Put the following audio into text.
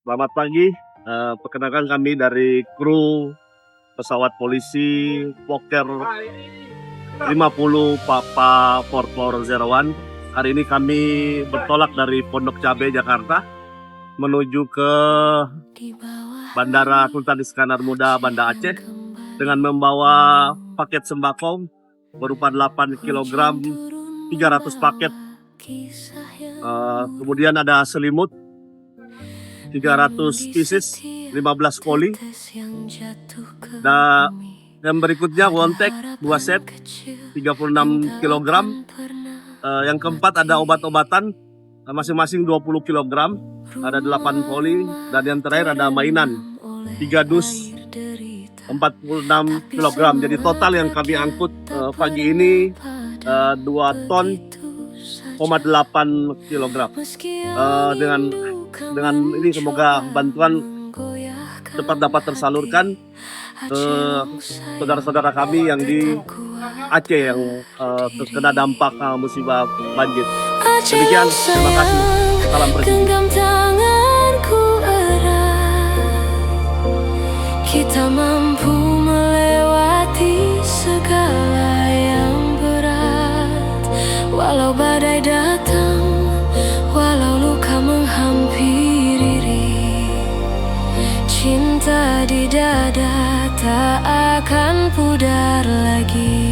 Selamat pagi, perkenalkan kami dari kru pesawat polisi Fokker 50 Papa 4401. Hari ini kami bertolak dari Pondok Cabe, Jakarta menuju ke Bandara Sultan Iskandar Muda, Banda Aceh dengan membawa paket sembako berupa 8 kg 300 paket. Kemudian ada selimut 300 pieces, 15 koli. Dan yang berikutnya wontek 2 set 36 kg. Yang keempat ada obat-obatan masing-masing 20 kg, ada 8 koli. Dan yang terakhir ada mainan 3 dus 46 kg. Jadi total yang kami angkut pagi ini 2 ton 8 kg. Dengan ini semoga bantuan cepat dapat tersalurkan ke saudara-saudara kami yang di Aceh yang terkena dampak musibah banjir. Demikian, terima kasih. Salam presiden. Kita mampu melewati segala yang berat, walau badai datang, walau luka menghampiri. Cinta di dada tak akan pudar lagi.